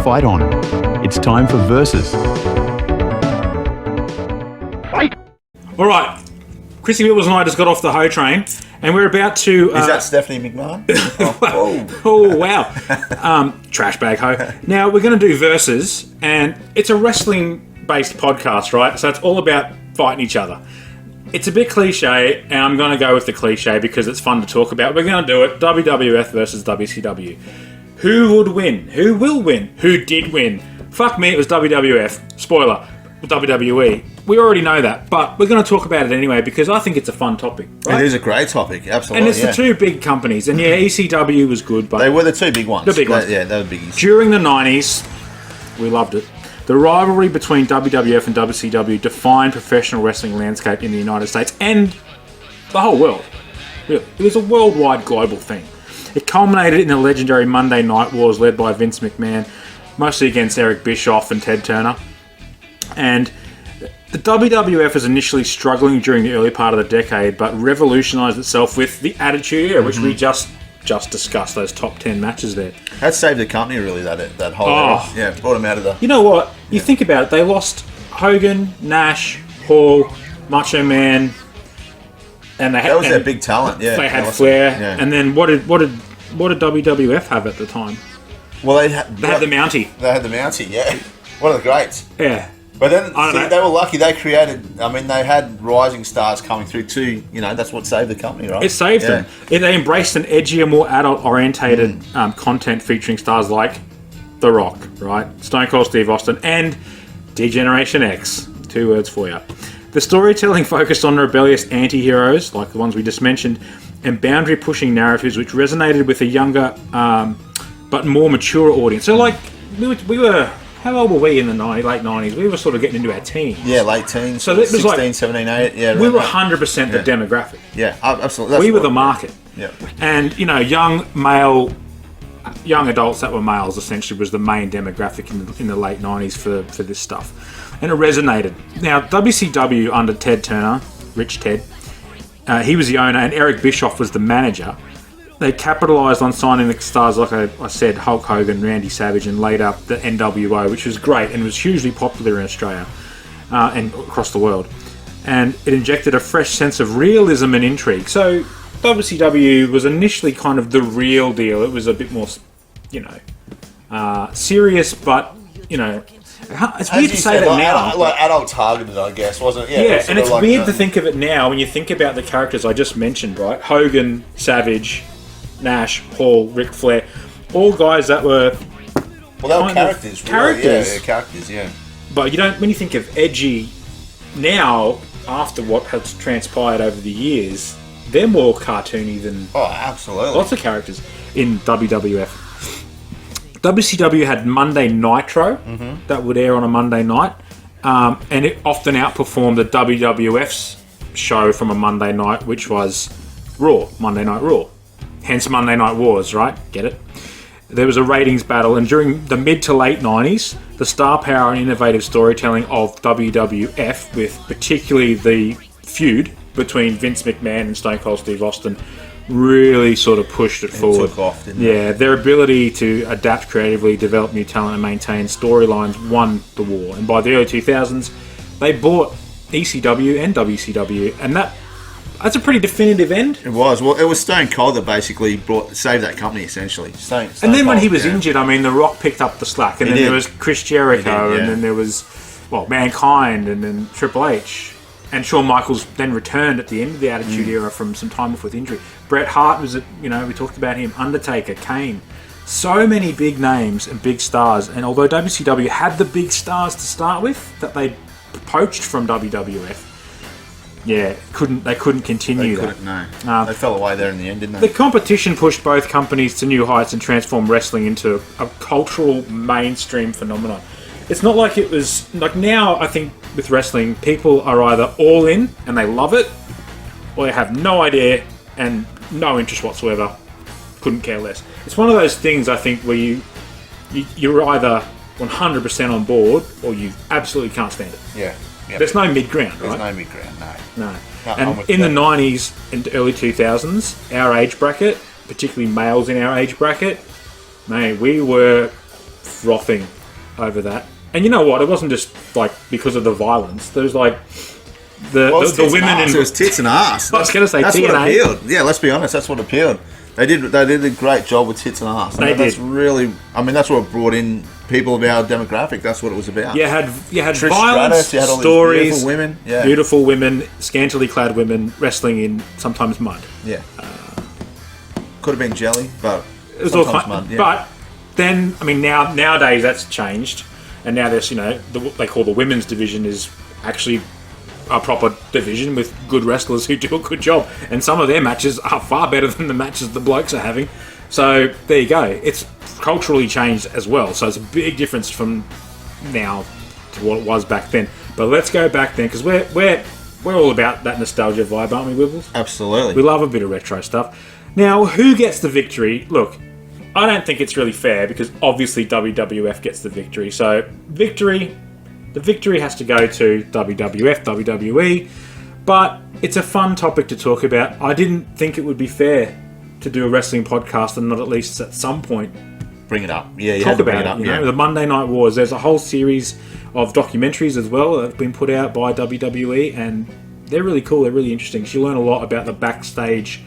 fight on. It's time for Versus. All right, Chrissy Wilbers and I just got off the Ho train, and we're about to... Is that Stephanie McMahon? Oh, wow. Trash bag Ho. Now, we're going to do Versus, and it's a wrestling-based podcast, right? So it's all about fighting each other. It's a bit cliche, and I'm going to go with the cliche because it's fun to talk about. We're going to do it. WWF versus WCW. Who would win? Who will win? Who did win? Fuck me, it was WWF. Spoiler, WWE. We already know that, but we're going to talk about it anyway because I think it's a fun topic. Right? It is a great topic, absolutely. And it's the two big companies. And yeah, ECW was good, but... They were the two big ones. The big ones. Yeah, they were biggies. During the 90s, we loved it. The rivalry between WWF and WCW defined professional wrestling landscape in the United States and the whole world. Really. It was a worldwide global thing. It culminated in the legendary Monday Night Wars led by Vince McMahon, mostly against Eric Bischoff and Ted Turner. And the WWF was initially struggling during the early part of the decade, but revolutionised itself with the Attitude Era, which we just discussed, those top 10 matches there. That saved the company, really, that whole era. Yeah, brought them out of the... You know what? You think about it, they lost Hogan, Nash, Hall, Macho Man, and they had... That was their big talent, yeah. They had Flair, and then what did WWF have at the time? Well, they had the Mountie. They had the Mountie, yeah. One of the greats. Yeah. But then they were lucky. They created... I mean, they had rising stars coming through too. You know, that's what saved the company, right? It saved them. They embraced an edgier, more adult-orientated content featuring stars like The Rock, right? Stone Cold Steve Austin, and D-Generation X. 2 words for you. The storytelling focused on rebellious anti-heroes, like the ones we just mentioned, and boundary-pushing narratives which resonated with a younger but more mature audience. So, like, we were... How old were we in the late 90s? We were sort of getting into our teens. Yeah, late teens. So it was 16, like 17, 8. Yeah, we were 100% the demographic. Yeah, absolutely. We were the market. Yeah. And, you know, young adults that were males essentially was the main demographic in the late 90s for this stuff. And it resonated. Now, WCW under Ted Turner, Rich Ted, he was the owner and Eric Bischoff was the manager. They capitalised on signing the stars, like I said, Hulk Hogan, Randy Savage, and later the NWO, which was great and was hugely popular in Australia and across the world. And it injected a fresh sense of realism and intrigue. So WCW was initially kind of the real deal. It was a bit more, you know, serious, but, you know, it's weird to say that now. Like adult targeted, I guess, wasn't it? Yeah, and it's like, weird to think of it now when you think about the characters I just mentioned, right? Hogan, Savage, Nash, Hall, Ric Flair, all guys that were... Well, they were characters. Characters. Yeah, characters, yeah. But you don't... When you think of edgy now, after what has transpired over the years, they're more cartoony than... Oh, absolutely. Lots of characters in WWF. WCW had Monday Nitro that would air on a Monday night, and it often outperformed the WWF's show from a Monday night, which was Raw, Monday Night Raw. Hence Monday Night Wars, right? Get it? There was a ratings battle, and during the mid to late 90s, the star power and innovative storytelling of WWF, with particularly the feud between Vince McMahon and Stone Cold Steve Austin, really sort of pushed it forward. Took off, didn't it? Their ability to adapt creatively, develop new talent, and maintain storylines won the war. And by the early 2000s, they bought ECW and WCW, and that's a pretty definitive end. It was. Well, it was Stone Cold that basically saved that company, essentially. Stone and then Cold, when he was injured, I mean, The Rock picked up the slack. And then there was Chris Jericho, and then there was, Mankind, and then Triple H. And Shawn Michaels then returned at the end of the Attitude Era from some time off with injury. Bret Hart was, we talked about him. Undertaker, Kane. So many big names and big stars. And although WCW had the big stars to start with, that they poached from WWF, they couldn't continue that. No. They fell away there in the end, didn't they? The competition pushed both companies to new heights and transformed wrestling into a cultural mainstream phenomenon. It's not like it was... Like now, I think, with wrestling, people are either all in and they love it, or they have no idea and no interest whatsoever, couldn't care less. It's one of those things, I think, where you're either 100% on board or you absolutely can't stand it. Yeah. Yep. There's no mid-ground, right? There's no mid-ground, no. And in the 90s and early 2000s, our age bracket, particularly males in our age bracket, mate, we were frothing over that. And you know what? It wasn't just like because of the violence. There was like the women in. It was tits and ass. I was going to say that's TNA. what appealed. Yeah, let's be honest. That's what appealed. They did a great job with tits and ass. That's really. I mean, that's what brought in people of our demographic. That's what it was about. You had Trish violence, Stratus, you had all stories, these beautiful women, scantily clad women wrestling in sometimes mud. Yeah. Could have been jelly, but it was sometimes all mud. Yeah. But then, I mean, nowadays that's changed, and now there's what they call the women's division is actually a proper division with good wrestlers who do a good job, and some of their matches are far better than the matches the blokes are having. So there you go. It's culturally changed as well. So it's a big difference from now to what it was back then. But let's go back then because we're all about that nostalgia vibe, aren't we, Wibbles? Absolutely. We love a bit of retro stuff. Now, who gets the victory? Look, I don't think it's really fair because obviously WWF gets the victory. So the victory has to go to WWF, WWE. But it's a fun topic to talk about. I didn't think it would be fair to do a wrestling podcast and not at least at some point bring it up. Yeah, you talk had to bring about it up. You know, the Monday Night Wars. There's a whole series of documentaries as well that have been put out by WWE, and they're really cool. They're really interesting. You learn a lot about the backstage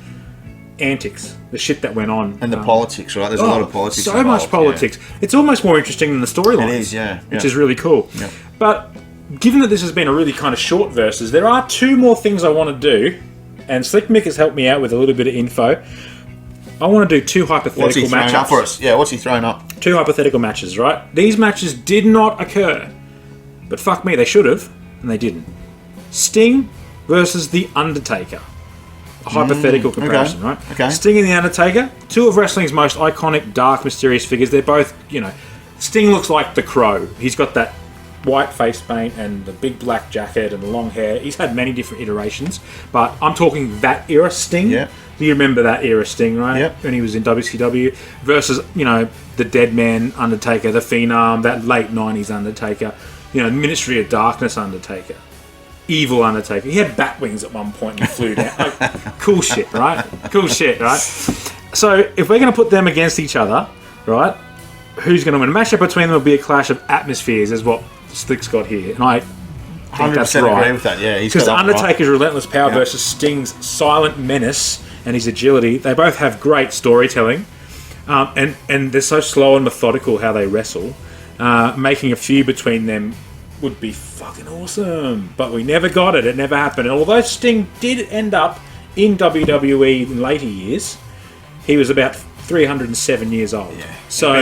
antics, the shit that went on, and the politics. Right, there's a lot of politics. So much politics. Yeah. It's almost more interesting than the storylines. It is, yeah, which is really cool. Yeah. But given that this has been a really kind of short versus, there are two more things I want to do, and Slick Mick has helped me out with a little bit of info. I want to do two hypothetical matches. What's he throwing up for us? Yeah, what's he throwing up? Two hypothetical matches, right? These matches did not occur, but fuck me, they should have, and they didn't. Sting versus The Undertaker. A hypothetical comparison, right? Okay. Sting and The Undertaker, two of wrestling's most iconic, dark, mysterious figures. They're both, Sting looks like the Crow. He's got that white face paint and the big black jacket and the long hair. He's had many different iterations, but I'm talking that era Sting. Yeah. Do you remember that era Sting, right? Yep. When he was in WCW versus, the Dead Man Undertaker, the Phenom, that late 90s Undertaker, Ministry of Darkness Undertaker, Evil Undertaker. He had bat wings at one point and he flew down. Cool shit, right? Cool shit, right? So if we're going to put them against each other, right, who's going to win? A matchup between them will be a clash of atmospheres, is what Slick's got here. And I think that's right. Agree with that, yeah. Because Undertaker's relentless power versus Sting's silent menace and his agility. They both have great storytelling. And they're so slow and methodical how they wrestle. Making a feud between them would be fucking awesome. But we never got it. It never happened. And although Sting did end up in WWE in later years, he was about 307 years old. Yeah. So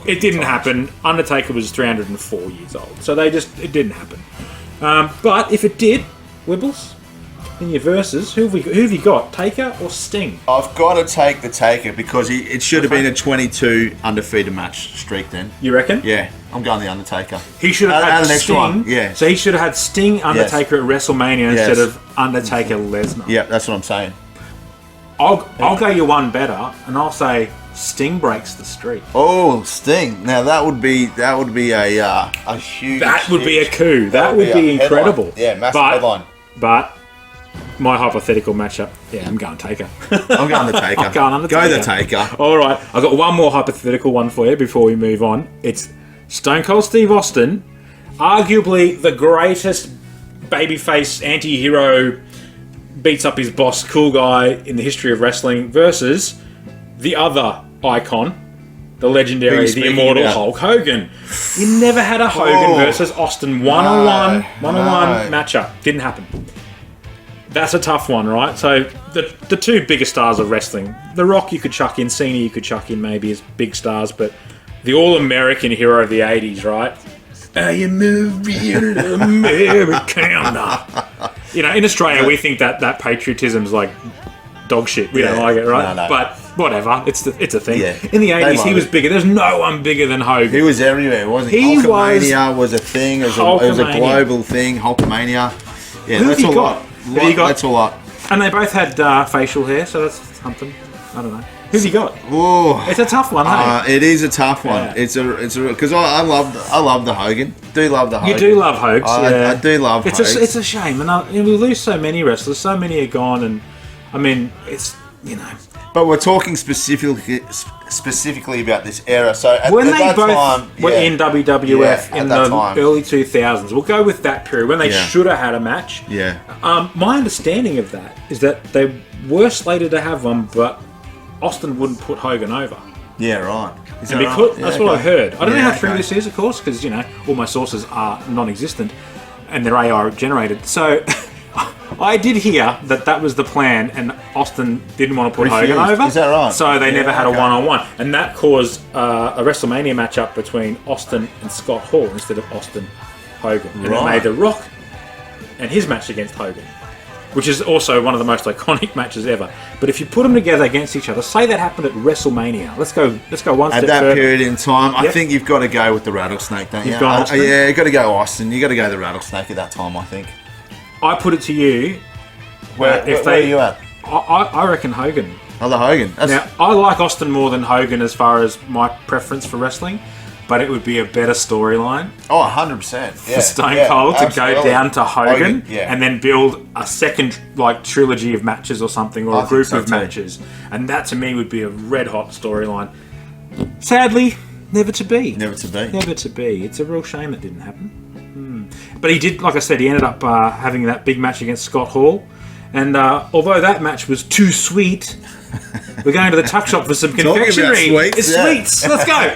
it didn't times. happen. Undertaker was 304 years old. So it didn't happen. But if it did, Wibbles, in your verses, who have you got? Taker or Sting? I've got to take the Taker because it should have been a 22 undefeated match streak then. You reckon? Yeah, I'm going the Undertaker. He should have had the next Sting. one. Yeah. So he should have had Sting Undertaker at WrestleMania instead of Undertaker Lesnar. Yeah, that's what I'm saying. I'll go you one better, and I'll say Sting breaks the streak. Oh, Sting! Now that would be a huge. That would be a coup. That would be incredible. Headline. Yeah, massive headline. But my hypothetical matchup, I'm going Taker. I'm going the Taker. I'm going Undertaker. Go the Taker. All right, I've got one more hypothetical one for you before we move on. It's Stone Cold Steve Austin, arguably the greatest babyface anti-hero, beats up his boss, cool guy in the history of wrestling, versus the other icon, the legendary, the immortal Hulk Hogan. You never had a Hogan versus Austin one-on-one matchup. Didn't happen. That's a tough one, right? So the two biggest stars of wrestling, The Rock you could chuck in, Cena you could chuck in maybe as big stars, but the all-American hero of the 80s, right? I am a real Americana. In Australia, we think that patriotism's like dog shit. We don't like it, right? No. But whatever, it's a thing. Yeah. In the 80s, he was bigger. There's no one bigger than Hogan. He was everywhere, wasn't he? Hulkamania was a thing. It was a global thing. Hulkamania. Yeah, that's a lot. That's a lot. And they both had facial hair, so that's something. I don't know. Who've you got? Oh, it's a tough one, hey? It is a tough one. Yeah. It's a because I love the Hogan. Do love the Hogan. You do love Hogan. I do love Hogan. It's a shame, and we lose so many wrestlers. So many are gone, and I mean, it's But we're talking specifically about this era. So when at they that both time, were in WWF in the time. early 2000s, we'll go with that period when they should have had a match. Yeah. My understanding of that is that they were slated to have one, but Austin wouldn't put Hogan over. Yeah, right. And because, that's what I heard. I don't know how true this is, of course, because all my sources are non-existent and they're AI generated. So I did hear that was the plan, and Austin didn't want to put Hogan over. Is that right? So they never had a one-on-one, and that caused a WrestleMania matchup between Austin and Scott Hall instead of Austin Hogan, and it made The Rock and his match against Hogan, which is also one of the most iconic matches ever. But if you put them together against each other, say that happened at WrestleMania. Let's go one step further. At that further. period in time, I think you've got to go with the Rattlesnake, don't you? You've gone Austin? Yeah, you've got to go Austin. You've got to go the Rattlesnake at that time, I think. I put it to you. Where are you at? I reckon Hogan. Oh, the Hogan. Now, I like Austin more than Hogan as far as my preference for wrestling, but it would be a better storyline. Oh, 100%. For Stone Cold to go down to Hogan and then build a second trilogy of matches or something, or a group of matches. And that to me would be a red hot storyline. Sadly, never to be. Never to be. Never to be. It's a real shame that didn't happen. But he did, like I said, he ended up having that big match against Scott Hall. And although that match was too sweet, we're going to the tuck shop for some confectionery. Sweets, It's sweets. Let's go.